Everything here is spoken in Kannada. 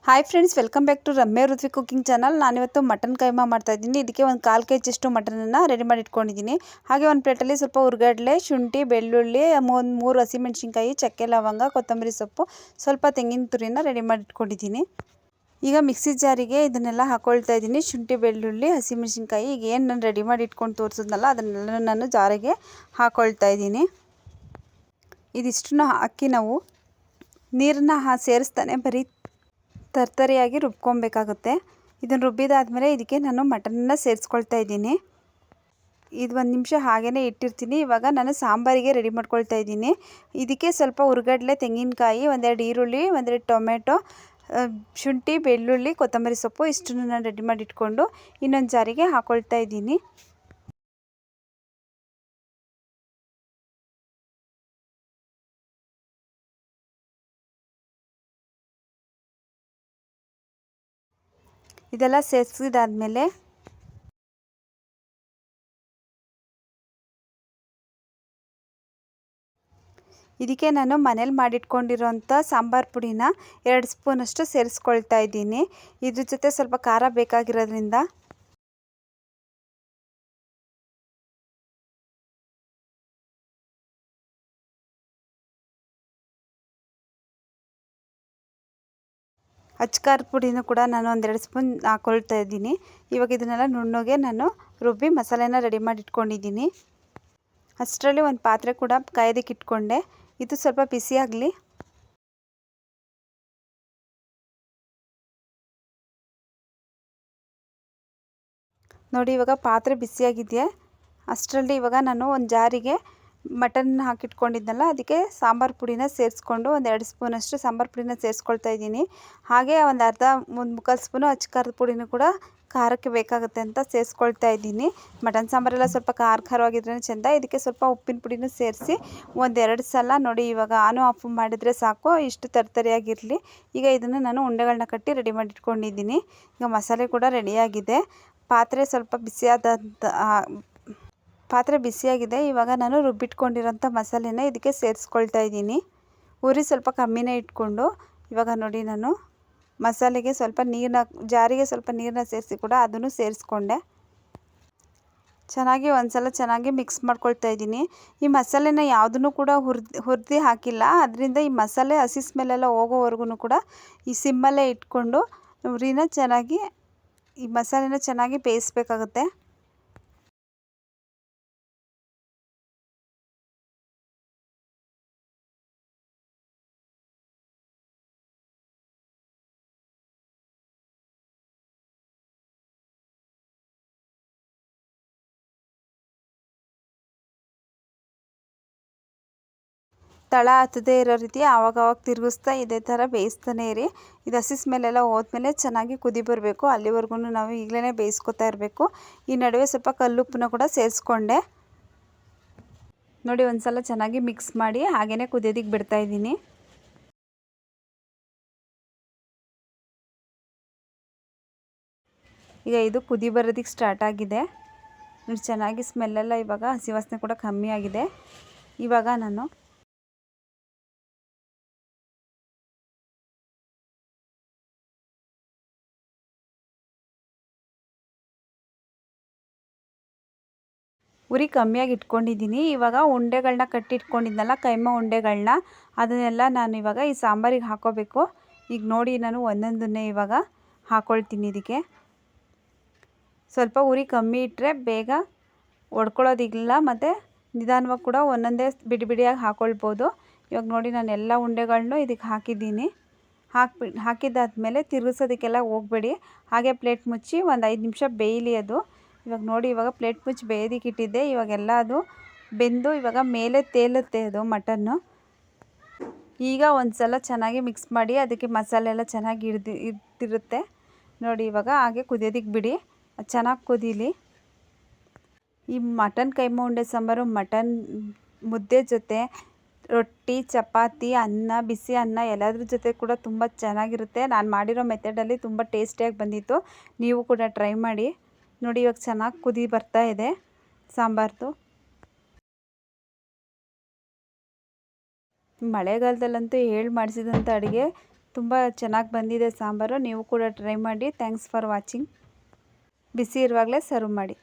Hi friends, welcome back to Ramya Ruthvi cooking channel. ನಾನಿವತ್ತು ಮಟನ್ ಕೈಮಾ ಮಾಡ್ತಾ ಇದ್ದೀನಿ. ಇದಕ್ಕೆ ಒಂದು 1/4 kg ಮಟನನ್ನು ರೆಡಿ ಮಾಡಿ ಇಟ್ಕೊಂಡಿದ್ದೀನಿ. ಹಾಗೆ ಒಂದು ಪ್ಲೇಟಲ್ಲಿ ಸ್ವಲ್ಪ ಹುರ್ಗಡ್ಲೆ, ಶುಂಠಿ, ಬೆಳ್ಳುಳ್ಳಿ, 3 ಹಸಿಮೆಣಸಿನ್ಕಾಯಿ, ಚಕ್ಕೆ, ಲವಂಗ, ಕೊತ್ತಂಬರಿ ಸೊಪ್ಪು, ಸ್ವಲ್ಪ ತೆಂಗಿನ ತುರಿನ ರೆಡಿ ಮಾಡಿ ಇಟ್ಕೊಂಡಿದ್ದೀನಿ. ಈಗ ಮಿಕ್ಸಿ ಜಾರಿಗೆ ಇದನ್ನೆಲ್ಲ ಹಾಕೊಳ್ತಾ ಇದ್ದೀನಿ. ಶುಂಠಿ, ಬೆಳ್ಳುಳ್ಳಿ, ಹಸಿಮೆಣಸಿನ್ಕಾಯಿ, ಈಗ ಏನು ನಾನು ರೆಡಿ ಮಾಡಿ ಇಟ್ಕೊಂಡು ತೋರಿಸಿದ್ನಲ್ಲ ಅದನ್ನೆಲ್ಲ ನಾನು ಜಾರಿಗೆ ಹಾಕೊಳ್ತಾ ಇದ್ದೀನಿ. ಇದಿಷ್ಟನ್ನು ಹಾಕಿ ನಾವು ನೀರನ್ನ ಸೇರಿಸ್ತಾನೆ ಬರೀ ತರ್ತರಿಯಾಗಿ ರುಬ್ಕೊಬೇಕಾಗುತ್ತೆ. ಇದನ್ನು ರುಬ್ಬಿದಾದ್ಮೇಲೆ ಇದಕ್ಕೆ ನಾನು ಮಟನನ್ನು ಸೇರಿಸ್ಕೊಳ್ತಾ ಇದ್ದೀನಿ. ಇದು 1 ನಿಮಿಷ ಹಾಗೇ ಇಟ್ಟಿರ್ತೀನಿ. ಇವಾಗ ನಾನು ಸಾಂಬಾರಿಗೆ ರೆಡಿ ಮಾಡ್ಕೊಳ್ತಾ ಇದ್ದೀನಿ. ಇದಕ್ಕೆ ಸ್ವಲ್ಪ ಹುರ್ಗಡ್ಲೆ, ತೆಂಗಿನಕಾಯಿ, 1-2 ಈರುಳ್ಳಿ, 1-2 ಟೊಮೆಟೊ, ಶುಂಠಿ, ಬೆಳ್ಳುಳ್ಳಿ, ಕೊತ್ತಂಬರಿ ಸೊಪ್ಪು ಇಷ್ಟನ್ನು ನಾನು ರೆಡಿ ಮಾಡಿ ಇಟ್ಕೊಂಡು ಇನ್ನೊಂದು ಜಾರಿಗೆ ಹಾಕೊಳ್ತಾ ಇದ್ದೀನಿ. ಇದೆಲ್ಲ ಸೇರಿಸಿದಾದ್ಮೇಲೆ ಇದಕ್ಕೆ ನಾನು ಮನೇಲಿ ಮಾಡಿಟ್ಕೊಂಡಿರೋಂಥ ಸಾಂಬಾರು ಪುಡಿನ 2 ಸ್ಪೂನಷ್ಟು ಸೇರಿಸ್ಕೊಳ್ತಾ ಇದ್ದೀನಿ. ಇದ್ರ ಜೊತೆ ಸ್ವಲ್ಪ ಖಾರ ಬೇಕಾಗಿರೋದ್ರಿಂದ ಅಚ್ಕಾರದ ಪುಡಿನೂ ಕೂಡ ನಾನು 1-2 ಸ್ಪೂನ್ ಹಾಕ್ಕೊಳ್ತಾ ಇದ್ದೀನಿ. ಇವಾಗ ಇದನ್ನೆಲ್ಲ ನುಣ್ಣಗೆ ನಾನು ರುಬ್ಬಿ ಮಸಾಲೆನ ರೆಡಿ ಮಾಡಿ ಇಟ್ಕೊಂಡಿದ್ದೀನಿ. ಅಷ್ಟರಲ್ಲಿ ಒಂದು ಪಾತ್ರೆ ಕೂಡ ಕಾಯೋದಕ್ಕೆ ಇಟ್ಕೊಂಡೆ. ಇದು ಸ್ವಲ್ಪ ಬಿಸಿಯಾಗಲಿ. ನೋಡಿ, ಇವಾಗ ಪಾತ್ರೆ ಬಿಸಿಯಾಗಿದೆಯಾ. ಅಷ್ಟರಲ್ಲಿ ಇವಾಗ ನಾನು ಒಂದು ಜಾರಿಗೆ ಮಟನ್ ಹಾಕಿಟ್ಕೊಂಡಿದ್ನಲ್ಲ ಅದಕ್ಕೆ ಸಾಂಬಾರು ಪುಡಿನ ಸೇರಿಸ್ಕೊಂಡು 1-2 ಸ್ಪೂನಷ್ಟು ಸಾಂಬಾರು ಪುಡಿನ ಸೇರಿಸ್ಕೊಳ್ತಾ ಇದ್ದೀನಿ. ಹಾಗೆ ಒಂದು ಮುಕ್ಕಾಲು ಸ್ಪೂನು ಅಚ್ಕಾರದ ಪುಡಿನೂ ಕೂಡ ಖಾರಕ್ಕೆ ಬೇಕಾಗುತ್ತೆ ಅಂತ ಸೇರಿಸ್ಕೊಳ್ತಾ ಇದ್ದೀನಿ. ಮಟನ್ ಸಾಂಬಾರೆಲ್ಲ ಸ್ವಲ್ಪ ಖಾರವಾಗಿದ್ರೇ ಚೆಂದ. ಇದಕ್ಕೆ ಸ್ವಲ್ಪ ಉಪ್ಪಿನ ಪುಡಿನೂ ಸೇರಿಸಿ 1-2 ಸಲ ನೋಡಿ ಇವಾಗ ಆನು ಆಫ್ ಮಾಡಿದರೆ ಸಾಕು. ಇಷ್ಟು ತರ್ತರಿಯಾಗಿರಲಿ. ಈಗ ಇದನ್ನು ನಾನು ಉಂಡೆಗಳನ್ನ ಕಟ್ಟಿ ರೆಡಿ ಮಾಡಿ ಇಟ್ಕೊಂಡಿದ್ದೀನಿ. ಈಗ ಮಸಾಲೆ ಕೂಡ ರೆಡಿಯಾಗಿದೆ. ಪಾತ್ರೆ ಬಿಸಿಯಾಗಿದೆ. ಇವಾಗ ನಾನು ರುಬ್ಬಿಟ್ಕೊಂಡಿರೋಂಥ ಮಸಾಲೆನ ಇದಕ್ಕೆ ಸೇರಿಸ್ಕೊಳ್ತಾ ಇದ್ದೀನಿ. ಉರಿ ಸ್ವಲ್ಪ ಕಮ್ಮಿನೇ ಇಟ್ಕೊಂಡು ಇವಾಗ ನೋಡಿ ನಾನು ಮಸಾಲೆಗೆ ಸ್ವಲ್ಪ ಜಾರಿಗೆ ಸ್ವಲ್ಪ ನೀರನ್ನ ಸೇರಿಸಿ ಕೂಡ ಅದನ್ನು ಸೇರಿಸ್ಕೊಂಡೆ. ಚೆನ್ನಾಗಿ ಮಿಕ್ಸ್ ಮಾಡ್ಕೊಳ್ತಾ ಇದ್ದೀನಿ. ಈ ಮಸಾಲೆನ ಯಾವುದನ್ನು ಕೂಡ ಹುರಿದು ಹಾಕಿಲ್ಲ. ಅದರಿಂದ ಈ ಮಸಾಲೆ ಹಸಿ ಸ್ಮೆಲ್ಲೆಲ್ಲ ಹೋಗೋವರೆಗೂ ಕೂಡ ಈ ಸಿಮ್ಮಲ್ಲೇ ಇಟ್ಕೊಂಡು ಈ ಮಸಾಲೆನ ಚೆನ್ನಾಗಿ ಬೇಯಿಸ್ಬೇಕಾಗುತ್ತೆ. ತಳ ಹತ್ತದೇ ಇರೋ ರೀತಿ ಆವಾಗವಾಗ ತಿರುಗಿಸ್ತಾ ಇದೇ ಥರ ಬೇಯಿಸ್ತಾನೆ ಇರಿ. ಇದು ಹಸಿ ಸ್ಮೆಲ್ಲೆಲ್ಲ ಹೋದ್ಮೇಲೆ ಚೆನ್ನಾಗಿ ಕುದಿ ಬರಬೇಕು. ಅಲ್ಲಿವರೆಗೂ ನಾವು ಈಗಲೇ ಬೇಯಿಸ್ಕೊತಾ ಇರಬೇಕು. ಈ ನಡುವೆ ಸ್ವಲ್ಪ ಕಲ್ಲುಪ್ಪನ್ನ ಕೂಡ ಸೇರಿಸ್ಕೊಂಡೆ. ನೋಡಿ, ಒಂದು ಸಲ ಚೆನ್ನಾಗಿ ಮಿಕ್ಸ್ ಮಾಡಿ ಹಾಗೇ ಕುದಿಯೋದಕ್ಕೆ ಬಿಡ್ತಾ ಇದ್ದೀನಿ. ಈಗ ಇದು ಕುದಿ ಬರೋದಕ್ಕೆ ಸ್ಟಾರ್ಟ್ ಆಗಿದೆ. ಚೆನ್ನಾಗಿ ಸ್ಮೆಲ್ಲೆಲ್ಲ ಇವಾಗ ಹಸಿ ವಾಸನೆ ಕೂಡ ಕಮ್ಮಿ ಆಗಿದೆ. ಇವಾಗ ನಾನು ಉರಿ ಕಮ್ಮಿಯಾಗಿ ಇಟ್ಕೊಂಡಿದ್ದೀನಿ. ಇವಾಗ ಉಂಡೆಗಳನ್ನ ಕಟ್ಟಿಟ್ಕೊಂಡಿದ್ನಲ್ಲ, ಕೈಮಾ ಉಂಡೆಗಳನ್ನ, ಅದನ್ನೆಲ್ಲ ನಾನು ಇವಾಗ ಈ ಸಾಂಬಾರಿಗೆ ಹಾಕೋಬೇಕು. ಈಗ ನೋಡಿ, ನಾನು ಒಂದೊಂದನ್ನೇ ಇವಾಗ ಹಾಕ್ಕೊಳ್ತೀನಿ. ಇದಕ್ಕೆ ಸ್ವಲ್ಪ ಉರಿ ಕಮ್ಮಿ ಇಟ್ಟರೆ ಬೇಗ ಒಡ್ಕೊಳ್ಳೋದಿಲ್ಲ, ಮತ್ತು ನಿಧಾನವಾಗಿ ಕೂಡ ಒಂದೊಂದೇ ಬಿಡಿಯಾಗಿ ಹಾಕ್ಕೊಳ್ಬೋದು. ಇವಾಗ ನೋಡಿ, ನಾನು ಎಲ್ಲ ಉಂಡೆಗಳನ್ನೂ ಇದಕ್ಕೆ ಹಾಕಿದ್ದೀನಿ. ಹಾಕಿದ್ದಾದ್ಮೇಲೆ ತಿರುಗಿಸೋದಕ್ಕೆಲ್ಲ ಹೋಗಬೇಡಿ. ಹಾಗೆ ಪ್ಲೇಟ್ ಮುಚ್ಚಿ ಒಂದು 5 ನಿಮಿಷ ಬೇಯಲಿ ಅದು. ಇವಾಗ ನೋಡಿ, ಇವಾಗ ಪ್ಲೇಟ್ ಮುಚ್ಚಿ ಬೇಯೋದಕ್ಕೆ ಇಟ್ಟಿದ್ದೆ. ಇವಾಗೆಲ್ಲ ಅದು ಬೆಂದು ಇವಾಗ ಮೇಲೆ ತೇಲುತ್ತೆ ಅದು ಮಟನ್ನು. ಈಗ ಒಂದು ಸಲ ಚೆನ್ನಾಗಿ ಮಿಕ್ಸ್ ಮಾಡಿ ಅದಕ್ಕೆ ಮಸಾಲೆ ಎಲ್ಲ ಚೆನ್ನಾಗಿ ಇರ್ತಿರುತ್ತೆ ನೋಡಿ. ಇವಾಗ ಹಾಗೆ ಕುದಿಯೋದಕ್ಕೆ ಬಿಡಿ, ಚೆನ್ನಾಗಿ ಕುದೀಲಿ. ಈ ಮಟನ್ ಕೈಮಾ ಉಂಡೆ ಸಾಂಬಾರು ಮಟನ್ ಮುದ್ದೆ ಜೊತೆ, ರೊಟ್ಟಿ, ಚಪಾತಿ, ಅನ್ನ, ಬಿಸಿ ಅನ್ನ ಎಲ್ಲದ್ರ ಜೊತೆ ಕೂಡ ತುಂಬ ಚೆನ್ನಾಗಿರುತ್ತೆ. ನಾನು ಮಾಡಿರೋ ಮೆಥಡಲ್ಲಿ ತುಂಬ ಟೇಸ್ಟಿಯಾಗಿ ಬಂದಿತ್ತು. ನೀವು ಕೂಡ ಟ್ರೈ ಮಾಡಿ ನೋಡಿ. ಇವಾಗ ಚೆನ್ನಾಗಿ ಕುದಿ ಬರ್ತಾ ಇದೆ ಸಾಂಬಾರ್ದು. ಮಳೆಗಾಲದಲ್ಲಂತೂ ಮಾಡಿಸಿದಂಥ ಅಡುಗೆ ತುಂಬ ಚೆನ್ನಾಗಿ ಬಂದಿದೆ ಸಾಂಬಾರು. ನೀವು ಕೂಡ ಟ್ರೈ ಮಾಡಿ. Thanks for watching. ಬಿಸಿ ಇರುವಾಗಲೇ ಸರ್ವ್ ಮಾಡಿ.